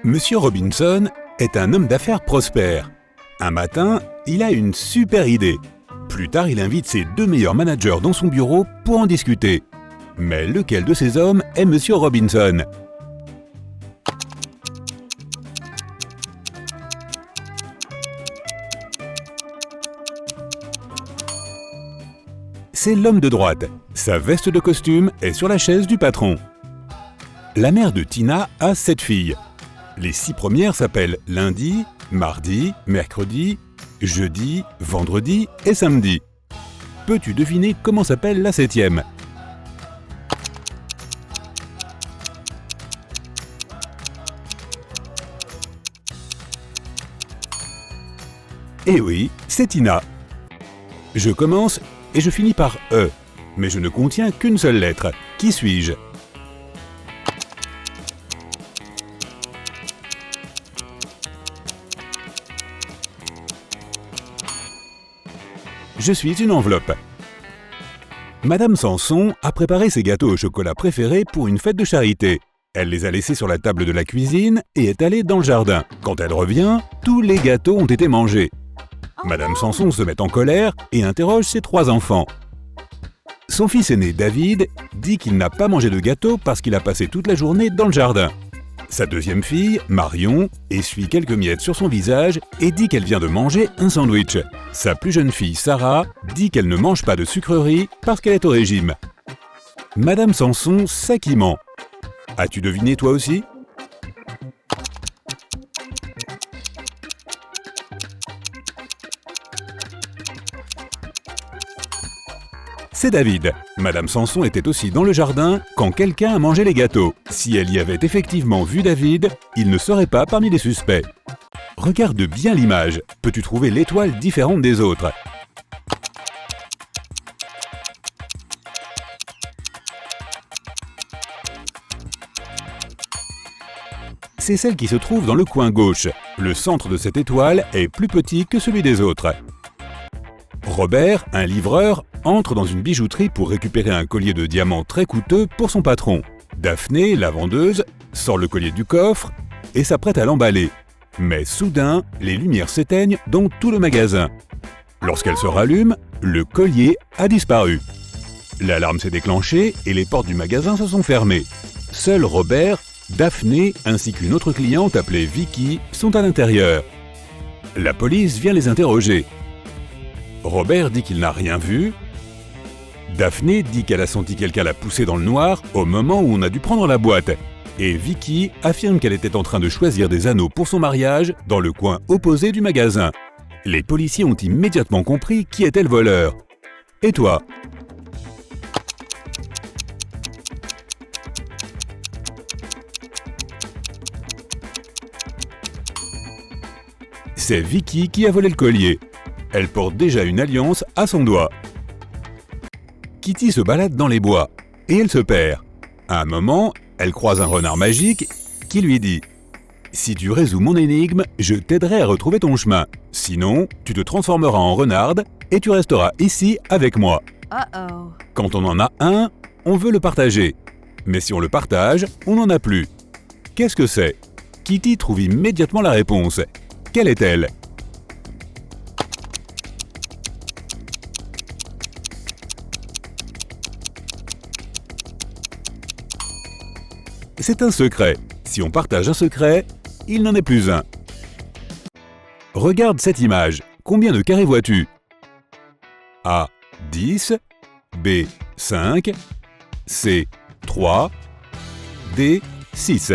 Monsieur Robinson est un homme d'affaires prospère. Un matin, il a une super idée. Plus tard, il invite ses 2 meilleurs managers dans son bureau pour en discuter. Mais lequel de ces hommes est Monsieur Robinson? C'est l'homme de droite. Sa veste de costume est sur la chaise du patron. La mère de Tina a 7 filles. Les 6 premières s'appellent lundi, mardi, mercredi, jeudi, vendredi et samedi. Peux-tu deviner comment s'appelle la 7e? Eh oui, c'est Tina. Je commence et je finis par E, mais je ne contiens qu'une seule lettre. Qui suis-je? Je suis une enveloppe. Madame Samson a préparé ses gâteaux au chocolat préférés pour une fête de charité. Elle les a laissés sur la table de la cuisine et est allée dans le jardin. Quand elle revient, tous les gâteaux ont été mangés. Madame Samson se met en colère et interroge ses 3 enfants. Son fils aîné David dit qu'il n'a pas mangé de gâteau parce qu'il a passé toute la journée dans le jardin. Sa 2e fille, Marion, essuie quelques miettes sur son visage et dit qu'elle vient de manger un sandwich. Sa plus jeune fille, Sarah, dit qu'elle ne mange pas de sucreries parce qu'elle est au régime. Madame Samson sait qui ment. As-tu deviné toi aussi? C'est David. Madame Samson était aussi dans le jardin quand quelqu'un a mangé les gâteaux. Si elle y avait effectivement vu David, il ne serait pas parmi les suspects. Regarde bien l'image. Peux-tu trouver l'étoile différente des autres? C'est celle qui se trouve dans le coin gauche. Le centre de cette étoile est plus petit que celui des autres. Robert, un livreur, entre dans une bijouterie pour récupérer un collier de diamants très coûteux pour son patron. Daphné, la vendeuse, sort le collier du coffre et s'apprête à l'emballer. Mais soudain, les lumières s'éteignent dans tout le magasin. Lorsqu'elle se rallume, le collier a disparu. L'alarme s'est déclenchée et les portes du magasin se sont fermées. Seuls Robert, Daphné ainsi qu'une autre cliente appelée Vicky sont à l'intérieur. La police vient les interroger. Robert dit qu'il n'a rien vu. Daphné dit qu'elle a senti quelqu'un la pousser dans le noir au moment où on a dû prendre la boîte. Et Vicky affirme qu'elle était en train de choisir des anneaux pour son mariage dans le coin opposé du magasin. Les policiers ont immédiatement compris qui était le voleur. Et toi? C'est Vicky qui a volé le collier. Elle porte déjà une alliance à son doigt. Kitty se balade dans les bois et elle se perd. À un moment, elle croise un renard magique qui lui dit « Si tu résous mon énigme, je t'aiderai à retrouver ton chemin. Sinon, tu te transformeras en renarde et tu resteras ici avec moi. » Quand on en a un, on veut le partager. Mais si on le partage, on n'en a plus. Qu'est-ce que c'est? Kitty trouve immédiatement la réponse. Quelle est-elle? C'est un secret. Si on partage un secret, il n'en est plus un. Regarde cette image. Combien de carrés vois-tu? A, 10. B, 5. C, 3. D, 6.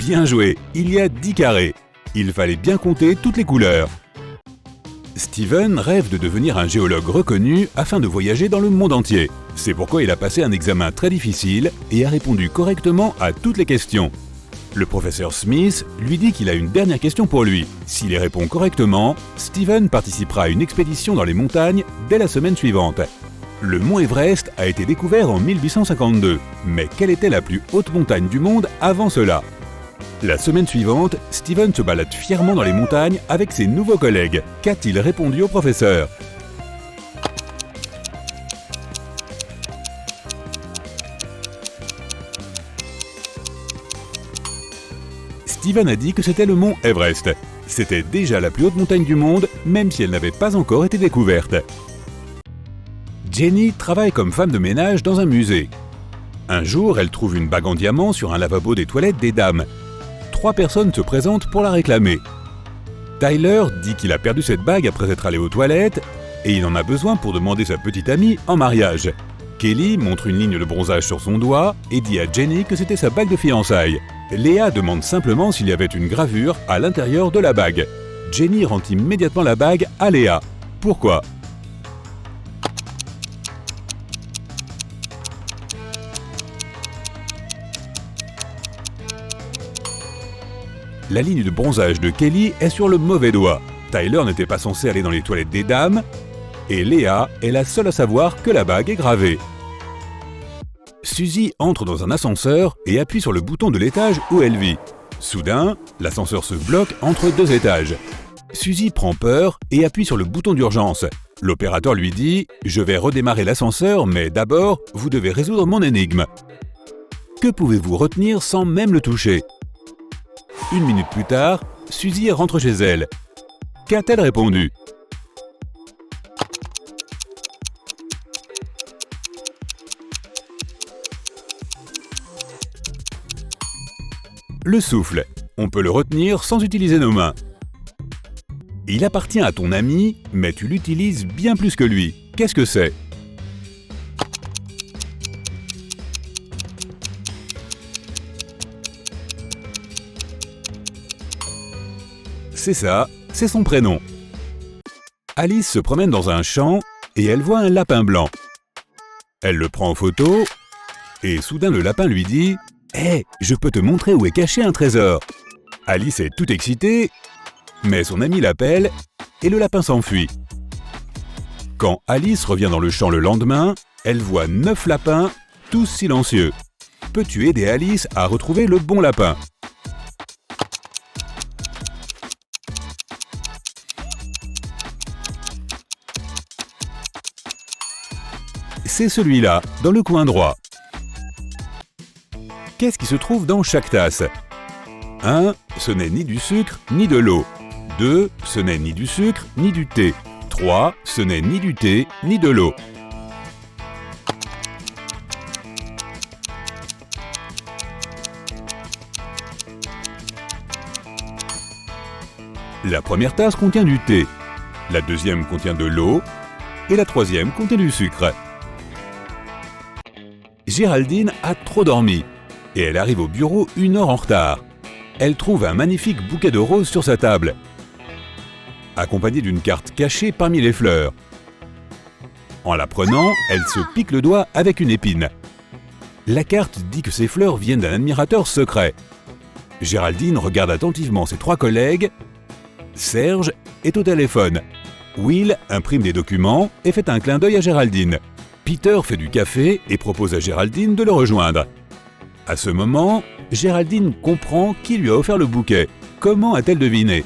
Bien joué, il y a 10 carrés. Il fallait bien compter toutes les couleurs. Steven rêve de devenir un géologue reconnu afin de voyager dans le monde entier. C'est pourquoi il a passé un examen très difficile et a répondu correctement à toutes les questions. Le professeur Smith lui dit qu'il a une dernière question pour lui. S'il y répond correctement, Steven participera à une expédition dans les montagnes dès la semaine suivante. Le mont Everest a été découvert en 1852. Mais quelle était la plus haute montagne du monde avant cela? La semaine suivante, Steven se balade fièrement dans les montagnes avec ses nouveaux collègues. Qu'a-t-il répondu au professeur? Steven a dit que c'était le mont Everest. C'était déjà la plus haute montagne du monde, même si elle n'avait pas encore été découverte. Jenny travaille comme femme de ménage dans un musée. Un jour, elle trouve une bague en diamant sur un lavabo des toilettes des dames. 3 personnes se présentent pour la réclamer. Tyler dit qu'il a perdu cette bague après être allé aux toilettes et il en a besoin pour demander sa petite amie en mariage. Kelly montre une ligne de bronzage sur son doigt et dit à Jenny que c'était sa bague de fiançailles. Léa demande simplement s'il y avait une gravure à l'intérieur de la bague. Jenny rend immédiatement la bague à Léa. Pourquoi ? La ligne de bronzage de Kelly est sur le mauvais doigt. Tyler n'était pas censé aller dans les toilettes des dames. Et Léa est la seule à savoir que la bague est gravée. Suzy entre dans un ascenseur et appuie sur le bouton de l'étage où elle vit. Soudain, l'ascenseur se bloque entre 2 étages. Suzy prend peur et appuie sur le bouton d'urgence. L'opérateur lui dit « Je vais redémarrer l'ascenseur, mais d'abord, vous devez résoudre mon énigme. » Que pouvez-vous retenir sans même le toucher ? 1 minute plus tard, Suzy rentre chez elle. Qu'a-t-elle répondu ? Le souffle. On peut le retenir sans utiliser nos mains. Il appartient à ton ami, mais tu l'utilises bien plus que lui. Qu'est-ce que c'est ? C'est ça, c'est son prénom. Alice se promène dans un champ et elle voit un lapin blanc. Elle le prend en photo et soudain le lapin lui dit « Hé, je peux te montrer où est caché un trésor !» Alice est toute excitée, mais son ami l'appelle et le lapin s'enfuit. Quand Alice revient dans le champ le lendemain, elle voit 9 lapins, tous silencieux. Peux-tu aider Alice à retrouver le bon lapin ? C'est celui-là, dans le coin droit. Qu'est-ce qui se trouve dans chaque tasse ? 1. Ce n'est ni du sucre ni de l'eau. 2. Ce n'est ni du sucre ni du thé. 3. Ce n'est ni du thé ni de l'eau. La première tasse contient du thé. La deuxième contient de l'eau. Et la troisième contient du sucre. Géraldine a trop dormi et elle arrive au bureau 1 heure en retard. Elle trouve un magnifique bouquet de roses sur sa table, accompagné d'une carte cachée parmi les fleurs. En la prenant, elle se pique le doigt avec une épine. La carte dit que ces fleurs viennent d'un admirateur secret. Géraldine regarde attentivement ses 3 collègues. Serge est au téléphone. Will imprime des documents et fait un clin d'œil à Géraldine. Peter fait du café et propose à Géraldine de le rejoindre. À ce moment, Géraldine comprend qui lui a offert le bouquet. Comment a-t-elle deviné ?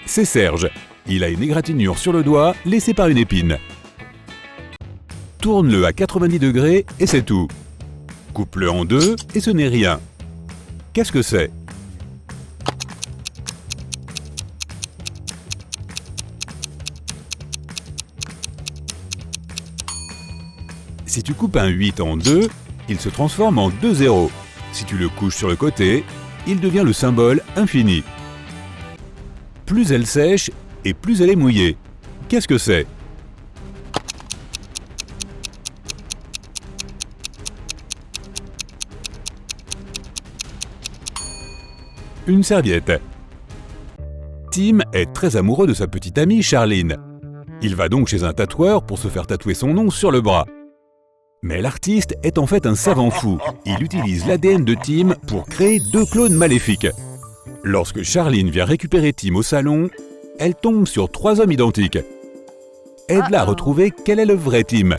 C'est Serge. Il a une égratignure sur le doigt laissée par une épine. Tourne-le à 90 degrés et c'est tout. Coupe-le en 2 et ce n'est rien. Qu'est-ce que c'est ? Si tu coupes un 8 en 2, il se transforme en 2 zéros. Si tu le couches sur le côté, il devient le symbole infini. Plus elle sèche et plus elle est mouillée. Qu'est-ce que c'est ? Une serviette. Tim est très amoureux de sa petite amie Charline. Il va donc chez un tatoueur pour se faire tatouer son nom sur le bras. Mais l'artiste est en fait un savant fou. Il utilise l'ADN de Tim pour créer 2 clones maléfiques. Lorsque Charline vient récupérer Tim au salon, elle tombe sur 3 hommes identiques. Aide-la à retrouver quel est le vrai Tim.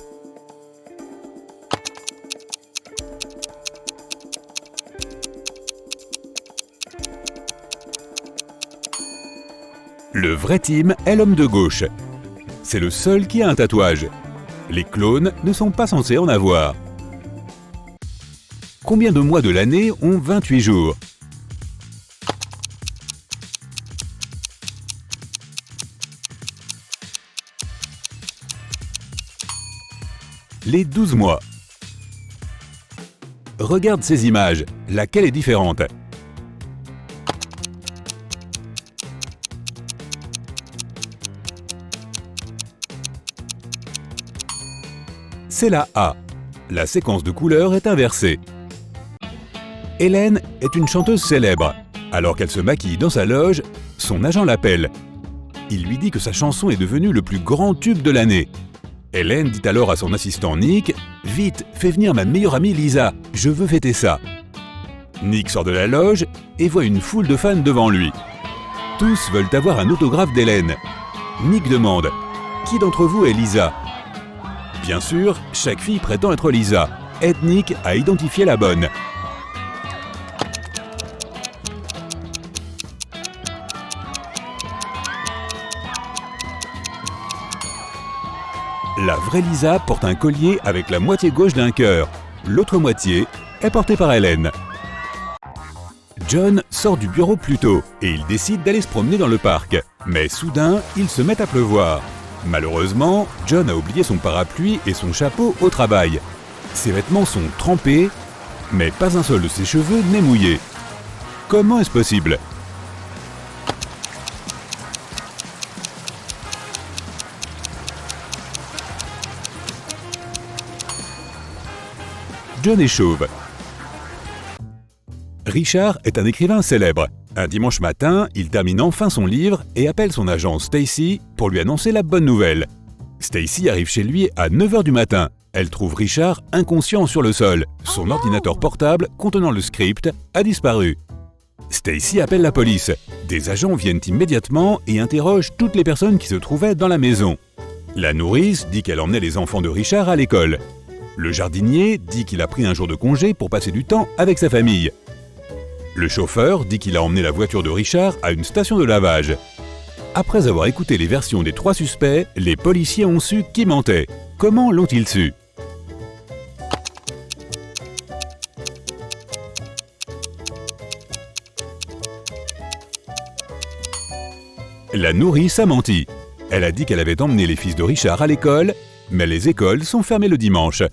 Le vrai Tim est l'homme de gauche. c'est le seul qui a un tatouage. Les clones ne sont pas censés en avoir. Combien de mois de l'année ont 28 jours? Les 12 mois. Regarde ces images, laquelle est différente? C'est la A. La séquence de couleurs est inversée. Hélène est une chanteuse célèbre. Alors qu'elle se maquille dans sa loge, son agent l'appelle. Il lui dit que sa chanson est devenue le plus grand tube de l'année. Hélène dit alors à son assistant Nick « Vite, fais venir ma meilleure amie Lisa, je veux fêter ça !» Nick sort de la loge et voit une foule de fans devant lui. Tous veulent avoir un autographe d'Hélène. Nick demande « Qui d'entre vous est Lisa ?» Bien sûr, chaque fille prétend être Lisa. Aide Nick à identifier la bonne. La vraie Lisa porte un collier avec la moitié gauche d'un cœur. L'autre moitié est portée par Hélène. John sort du bureau plus tôt et il décide d'aller se promener dans le parc. Mais soudain, il se met à pleuvoir. Malheureusement, John a oublié son parapluie et son chapeau au travail. Ses vêtements sont trempés, mais pas un seul de ses cheveux n'est mouillé. Comment est-ce possible? John est chauve. Richard est un écrivain célèbre. Un dimanche matin, il termine enfin son livre et appelle son agent Stacy pour lui annoncer la bonne nouvelle. Stacy arrive chez lui à 9 h du matin. Elle trouve Richard inconscient sur le sol. Son ordinateur portable contenant le script a disparu. Stacy appelle la police. Des agents viennent immédiatement et interrogent toutes les personnes qui se trouvaient dans la maison. La nourrice dit qu'elle emmenait les enfants de Richard à l'école. Le jardinier dit qu'il a pris un jour de congé pour passer du temps avec sa famille. Le chauffeur dit qu'il a emmené la voiture de Richard à une station de lavage. Après avoir écouté les versions des 3 suspects, les policiers ont su qui mentait. Comment l'ont-ils su? La nourrice a menti. Elle a dit qu'elle avait emmené les fils de Richard à l'école, mais les écoles sont fermées le dimanche.